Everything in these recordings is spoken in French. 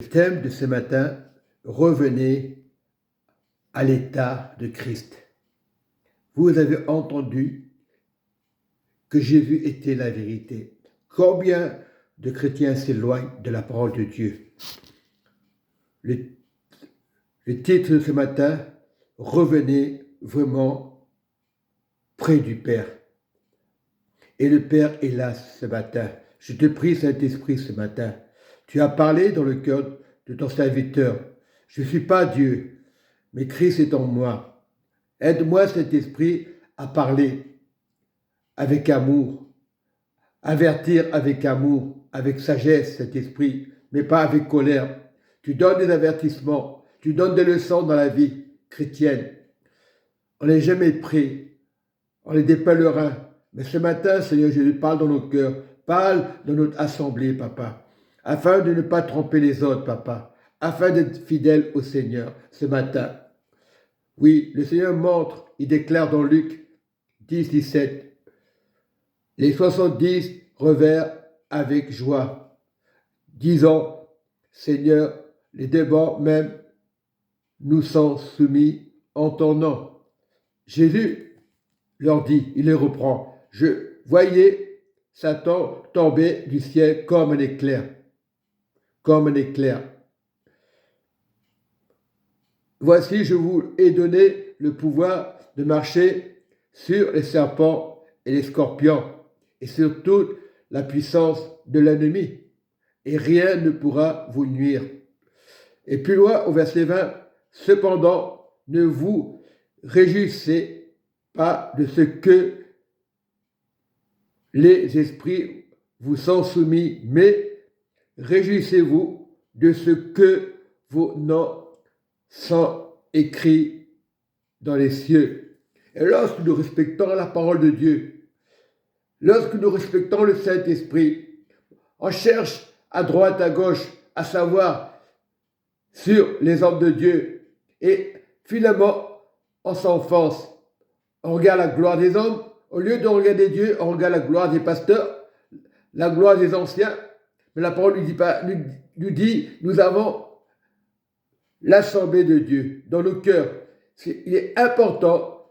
Le thème de ce matin, revenez à l'état de Christ. Vous avez entendu que Jésus était la vérité. Combien de chrétiens s'éloignent de la parole de Dieu? Le titre de ce matin, revenez vraiment près du Père. Et le Père est là ce matin. Je te prie, Saint-Esprit, ce matin. Tu as parlé dans le cœur de ton serviteur. Je ne suis pas Dieu, mais Christ est en moi. Aide-moi, Saint-Esprit, à parler avec amour, avertir avec amour, avec sagesse, Saint-Esprit, mais pas avec colère. Tu donnes des avertissements, tu donnes des leçons dans la vie chrétienne. On n'est jamais prêt, on est des pèlerins. Mais ce matin, Seigneur Jésus, parle dans nos cœurs, parle dans notre assemblée, Papa, afin de ne pas tromper les autres, Papa, afin d'être fidèle au Seigneur ce matin. Oui, le Seigneur montre, il déclare dans Luc 10, 17, les 70 revinrent avec joie, disant, Seigneur, les démons même nous sont soumis en ton nom. Jésus leur dit, il les reprend, je voyais Satan tomber du ciel comme un éclair. Comme un éclair. Voici, je vous ai donné le pouvoir de marcher sur les serpents et les scorpions et sur toute la puissance de l'ennemi, et rien ne pourra vous nuire. Et plus loin, au verset 20, cependant, ne vous réjouissez pas de ce que les esprits vous sont soumis, mais réjouissez-vous de ce que vos noms sont écrits dans les cieux. Et lorsque nous respectons la parole de Dieu, lorsque nous respectons le Saint-Esprit, on cherche à droite, à gauche, à savoir sur les hommes de Dieu. Et finalement, on s'enfonce. On regarde la gloire des hommes. Au lieu de regarder Dieu, on regarde la gloire des pasteurs, la gloire des anciens. Mais la parole nous dit, nous avons l'assemblée de Dieu dans nos cœurs. Il est important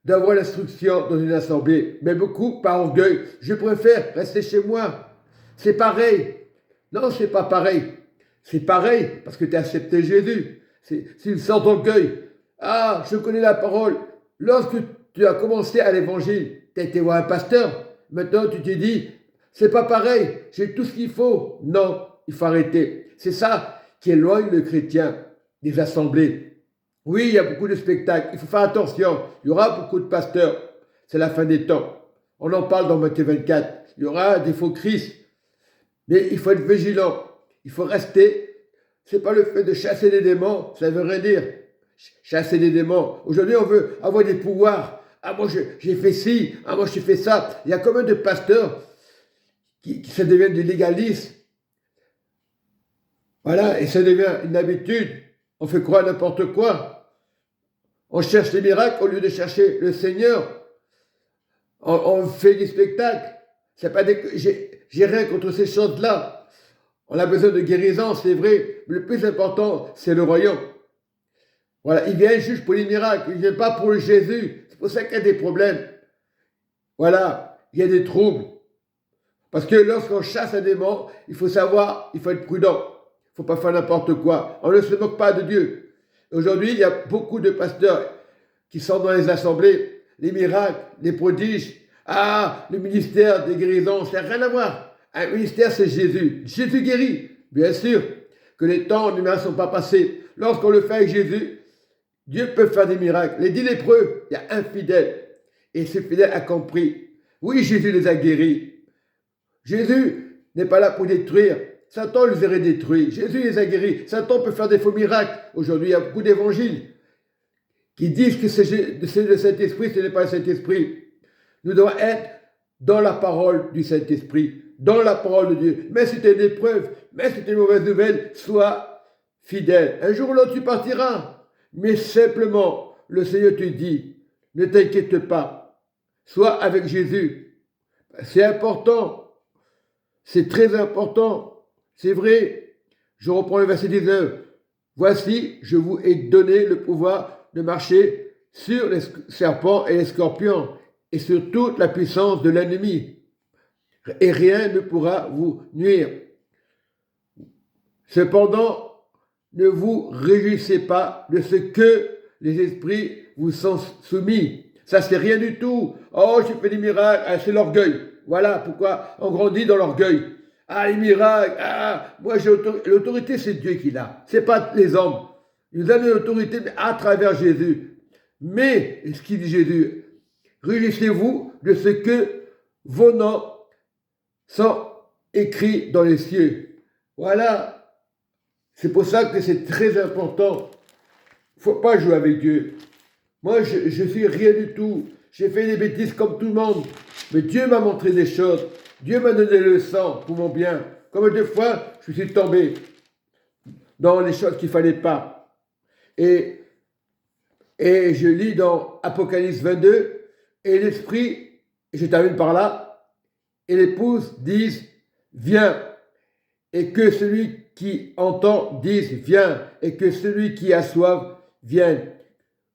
d'avoir l'instruction dans une assemblée, mais beaucoup par orgueil. Je préfère rester chez moi. C'est pareil. Non, c'est pas pareil. C'est pareil parce que tu as accepté Jésus. C'est une sorte d'orgueil. Ah, je connais la parole. Lorsque tu as commencé à l'évangile, tu as été voir un pasteur. Maintenant, tu t'es dit, c'est pas pareil. J'ai tout ce qu'il faut. Non, il faut arrêter. C'est ça qui éloigne le chrétien des assemblées. Oui, il y a beaucoup de spectacles. Il faut faire attention. Il y aura beaucoup de pasteurs. C'est la fin des temps. On en parle dans Matthieu 24. Il y aura des faux Christ. Mais il faut être vigilant. Il faut rester. C'est pas le fait de chasser les démons. Ça veut rien dire. Chasser les démons. Aujourd'hui, on veut avoir des pouvoirs. Ah, moi, j'ai fait ci. Ah, moi, j'ai fait ça. Il y a combien de pasteurs qui se deviennent des légalistes. Voilà, et ça devient une habitude. On fait croire n'importe quoi. On cherche les miracles au lieu de chercher le Seigneur. On fait des spectacles. C'est pas j'ai rien contre ces choses-là. On a besoin de guérison, c'est vrai. Mais le plus important, c'est le royaume. Voilà, il vient juste pour les miracles. Il ne vient pas pour le Jésus. C'est pour ça qu'il y a des problèmes. Voilà, il y a des troubles. Parce que lorsqu'on chasse un démon, il faut savoir, il faut être prudent. Il ne faut pas faire n'importe quoi. On ne se moque pas de Dieu. Aujourd'hui, il y a beaucoup de pasteurs qui sont dans les assemblées, les miracles, les prodiges. Ah, le ministère des guérisons, ça n'a rien à voir. Un ministère, c'est Jésus. Jésus guérit. Bien sûr que les temps humains ne sont pas passés. Lorsqu'on le fait avec Jésus, Dieu peut faire des miracles. Les 10 lépreux, il y a un fidèle. Et ce fidèle a compris. Oui, Jésus les a guéris. Jésus n'est pas là pour détruire. Satan les aurait détruits. Jésus les a guéris. Satan peut faire des faux miracles. Aujourd'hui, il y a beaucoup d'évangiles qui disent que c'est le Saint-Esprit, ce n'est pas le Saint-Esprit. Nous devons être dans la parole du Saint-Esprit, dans la parole de Dieu. Mais si tu as une épreuve, mais si tu as une mauvaise nouvelle, sois fidèle. Un jour ou l'autre, tu partiras. Mais simplement, le Seigneur te dit, ne t'inquiète pas. Sois avec Jésus. C'est important. C'est très important. C'est vrai. Je reprends le verset 19. Voici, je vous ai donné le pouvoir de marcher sur les serpents et les scorpions et sur toute la puissance de l'ennemi. Et rien ne pourra vous nuire. Cependant, ne vous réjouissez pas de ce que les esprits vous sont soumis. Ça, c'est rien du tout. Oh, j'ai fait des miracles. Ah, c'est l'orgueil. Voilà pourquoi on grandit dans l'orgueil. Ah, les miracles. Ah, moi, j'ai l'autorité. L'autorité, c'est Dieu qui l'a. C'est pas les hommes. Il nous a donné l'autorité à travers Jésus. Mais, ce qu'il dit Jésus, réjouissez-vous de ce que vos noms sont écrits dans les cieux. Voilà. C'est pour ça que c'est très important. Il ne faut pas jouer avec Dieu. Moi, je suis rien du tout. J'ai fait des bêtises comme tout le monde. Mais Dieu m'a montré des choses. Dieu m'a donné des leçons pour mon bien. Comme des fois, je suis tombé dans les choses qu'il ne fallait pas. Et je lis dans Apocalypse 22, et l'Esprit, et je termine par là, et l'épouse disent, viens. Et que celui qui entend dise, viens. Et que celui qui a soif vienne.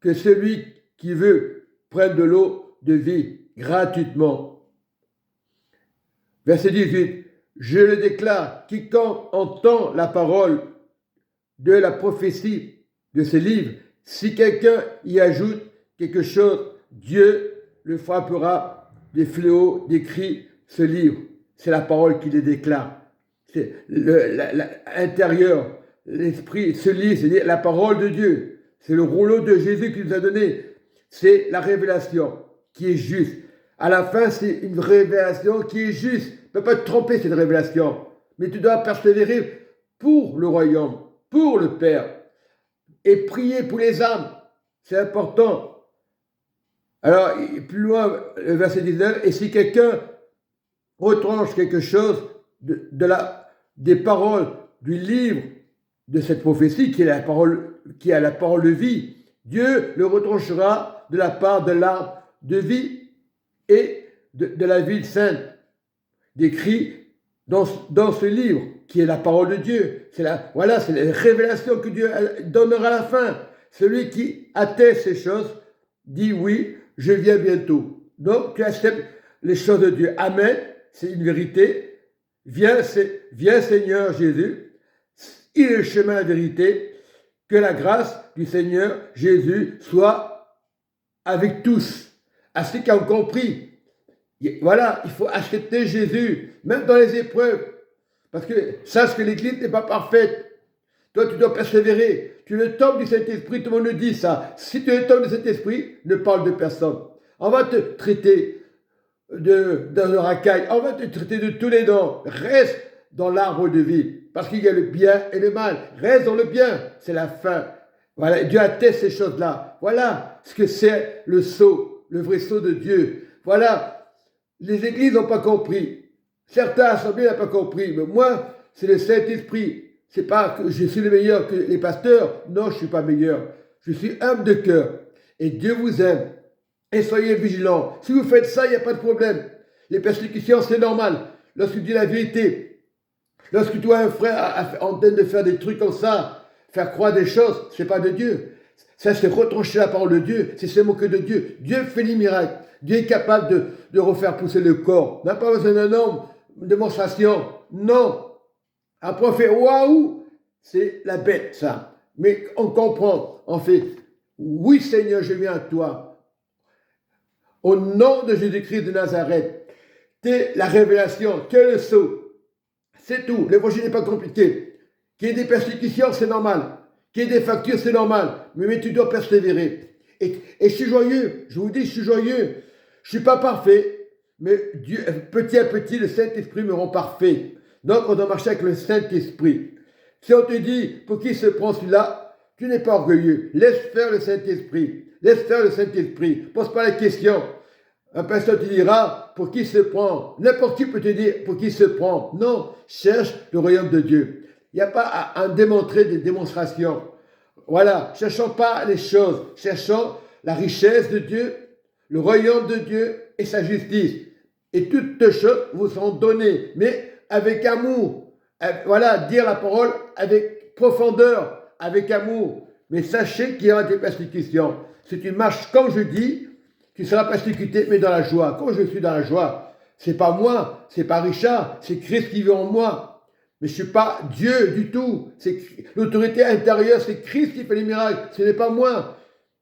Que celui qui veut prenne de l'eau de vie gratuitement. Verset 18. Je le déclare, quiconque entend la parole de la prophétie de ce livre, si quelqu'un y ajoute quelque chose, Dieu le frappera des fléaux décrit ce livre. C'est la parole qui les déclare. C'est l'intérieur, l'esprit, ce livre, c'est la parole de Dieu. C'est le rouleau de Jésus qui nous a donné. C'est la révélation qui est juste. À la fin, c'est une révélation qui est juste. Tu ne peux pas te tromper, cette révélation. Mais tu dois persévérer pour le royaume, pour le Père. Et prier pour les âmes. C'est important. Alors, plus loin, le verset 19, et si quelqu'un retranche quelque chose des paroles du livre de cette prophétie, qui est la parole de vie, Dieu le retranchera de la part de l'arbre de vie et de la ville sainte, décrit dans ce livre, qui est la parole de Dieu. C'est la révélation que Dieu donnera à la fin. Celui qui atteste ces choses dit oui, je viens bientôt. Donc, tu acceptes les choses de Dieu. Amen, c'est une vérité. Viens Seigneur Jésus. Il est le chemin, la vérité. Que la grâce du Seigneur Jésus soit avec tous. À ceux qui ont compris. Voilà, il faut accepter Jésus, même dans les épreuves. Parce que sache que l'Église n'est pas parfaite. Toi, tu dois persévérer. Tu es le temple du Saint-Esprit, tout le monde le dit ça. Si tu es le temple du Saint-Esprit, ne parle de personne. On va te traiter dans le racaille. On va te traiter de tous les noms. Reste dans l'arbre de vie. Parce qu'il y a le bien et le mal. Reste dans le bien. C'est la fin. Voilà. Dieu atteste ces choses-là. Voilà ce que c'est le sceau, le vrai sceau de Dieu. Voilà. Les églises n'ont pas compris. Certains assemblées n'ont pas compris. Mais moi, c'est le Saint-Esprit. C'est pas que je suis le meilleur que les pasteurs. Non, je ne suis pas meilleur. Je suis humble de cœur. Et Dieu vous aime. Et soyez vigilants. Si vous faites ça, il n'y a pas de problème. Les persécutions, c'est normal. Lorsque tu dis la vérité, lorsque tu vois un frère en train de faire des trucs comme ça, faire croire des choses, ce n'est pas de Dieu. Ça, c'est retrancher la parole de Dieu. C'est se moquer de Dieu. Dieu fait des miracles. Dieu est capable de refaire pousser le corps. On n'a pas besoin d'un homme, une démonstration. Non. Après, on fait waouh, c'est la bête, ça. Mais on comprend. On fait oui, Seigneur, je viens à toi. Au nom de Jésus-Christ de Nazareth, t'es la révélation, t'es le sceau. C'est tout. L'évangile n'est pas compliqué. Qu'il y ait des persécutions, c'est normal. Qu'il y ait des factures, c'est normal. Mais tu dois persévérer. Et je suis joyeux. Je vous dis, je suis joyeux. Je ne suis pas parfait. Mais Dieu, petit à petit, le Saint-Esprit me rend parfait. Donc, on doit marcher avec le Saint-Esprit. Si on te dit, pour qui se prend celui-là, tu n'es pas orgueilleux. Laisse faire le Saint-Esprit. Laisse faire le Saint-Esprit. Pose pas la question. Un pasteur te dira, pour qui se prend. N'importe qui peut te dire, pour qui se prend. Non, cherche le royaume de Dieu. Il n'y a pas à démontrer des démonstrations. Voilà, cherchons pas les choses. Cherchons la richesse de Dieu, le royaume de Dieu et sa justice. Et toutes choses vous seront données, mais avec amour. voilà, dire la parole avec profondeur, avec amour. Mais sachez qu'il y aura des persécutions. Si tu marches comme je dis, tu seras persécuté, mais dans la joie. Quand je suis dans la joie, c'est pas moi, c'est pas Richard, c'est Christ qui vit en moi. Mais je suis pas Dieu du tout. C'est l'autorité intérieure, c'est Christ qui fait les miracles. Ce n'est pas moi.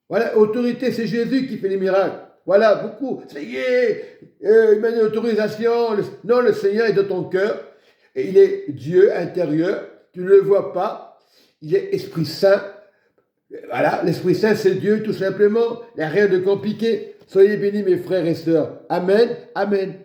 Voilà, autorité, c'est Jésus qui fait les miracles. Voilà, beaucoup. Ça y est, il m'a une autorisation. Non, le Seigneur est dans ton cœur. Et il est Dieu intérieur. Tu ne le vois pas. Il est Esprit Saint. Voilà, l'Esprit Saint, c'est Dieu tout simplement. Il n'y a rien de compliqué. Soyez bénis, mes frères et sœurs. Amen. Amen.